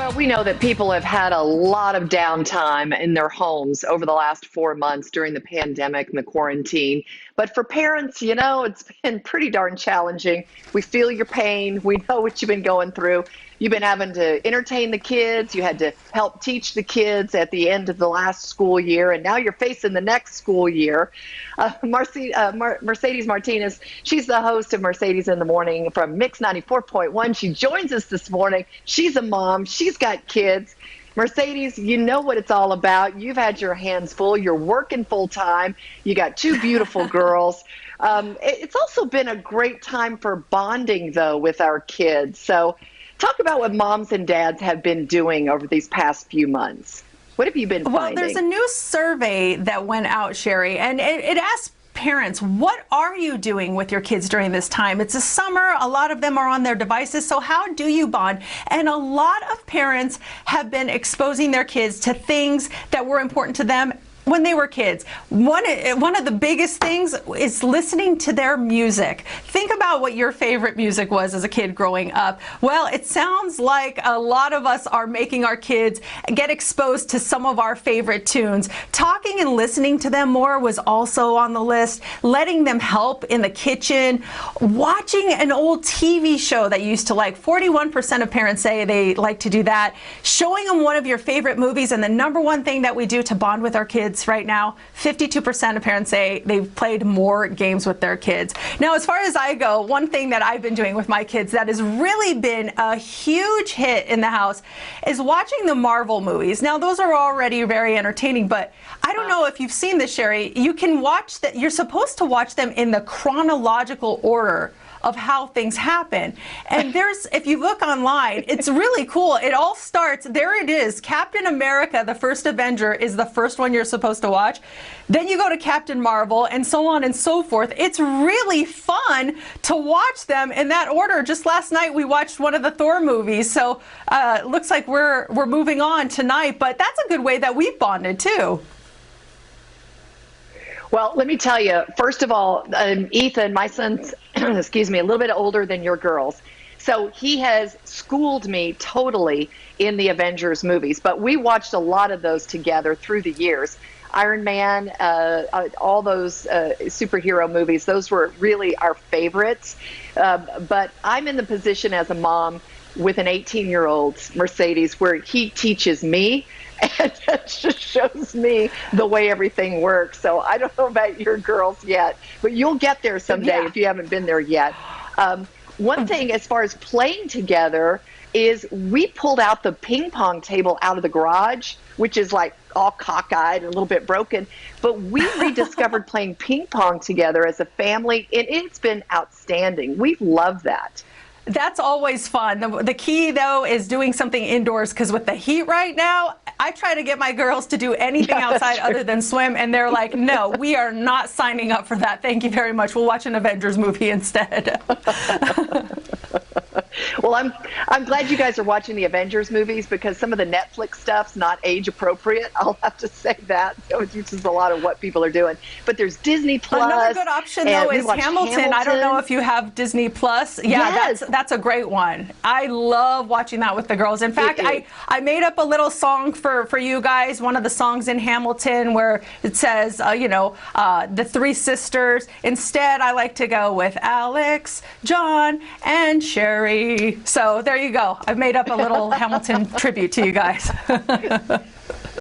Well, we know that people have had a lot of downtime in their homes over the last 4 months during the pandemic and the quarantine. But for parents, it's been pretty darn challenging. We feel your pain. We know what you've been going through. You've been having to entertain the kids. You had to help teach the kids at the end of the last school year, and now you're facing the next school year. Mercedes Martinez, she's the host of Mercedes in the Morning from Mix 94.1. She joins us this morning. She's a mom. She's got kids. Mercedes, you know what it's all about. You've had your hands full. You're working full time. You got two beautiful girls. It's also been a great time for bonding, though, with our kids. So talk about what moms and dads have been doing over these past few months. What have you been finding? Well, there's a new survey that went out, Sherry, and it asked parents, what are you doing with your kids during this time? It's a summer. A lot of them are on their devices. So how do you bond? And a lot of parents have been exposing their kids to things that were important to them when they were kids. One of the biggest things is listening to their music. Think about what your favorite music was as a kid growing up. Well, it sounds like a lot of us are making our kids get exposed to some of our favorite tunes. Talking and listening to them more was also on the list. Letting them help in the kitchen. Watching an old TV show that you used to like. 41% of parents say they like to do that. Showing them one of your favorite movies, and the number one thing that we do to bond with our kids right now, 52% of parents say they've played more games with their kids. Now, as far as I go, one thing that I've been doing with my kids that has really been a huge hit in the house is watching the Marvel movies. Now, those are already very entertaining, but I don't know if you've seen this, Sherry. You can watch that. You're supposed to watch them in the chronological order of how things happen. And if you look online, it's really cool. It all starts, there it is. Captain America, the first Avenger, is the first one you're supposed to watch. Then you go to Captain Marvel, and so on and so forth. It's really fun to watch them in that order. Just last night, we watched one of the Thor movies. So it looks like we're moving on tonight, but that's a good way that we've bonded too. Well, let me tell you, first of all, Ethan, my son's, excuse me, a little bit older than your girls. So he has schooled me totally in the Avengers movies, but we watched a lot of those together through the years. Iron Man, all those superhero movies, those were really our favorites. But I'm in the position as a mom with an 18-year-old Mercedes where he teaches me and just shows me the way everything works. So I don't know about your girls yet, but you'll get there someday if you haven't been there yet. One thing as far as playing together is we pulled out the ping pong table out of the garage, which is like all cockeyed and a little bit broken, but we rediscovered playing ping pong together as a family, and it's been outstanding. We've loved that. That's always fun. The key, though, is doing something indoors, because with the heat right now, I try to get my girls to do anything outside other than swim, and they're like, no, we are not signing up for that. Thank you very much. We'll watch an Avengers movie instead. Well, I'm glad you guys are watching the Avengers movies, because some of the Netflix stuff's not age appropriate. I'll have to say that. So it uses a lot of what people are doing. But there's Disney Plus. Another good option, though, is Hamilton. I don't know if you have Disney Plus. Yeah, yes. That's a great one. I love watching that with the girls. In fact, I made up a little song for you guys, one of the songs in Hamilton where it says, the three sisters. Instead, I like to go with Alex, John, and Sherry. So there you go. I've made up a little Hamilton tribute to you guys.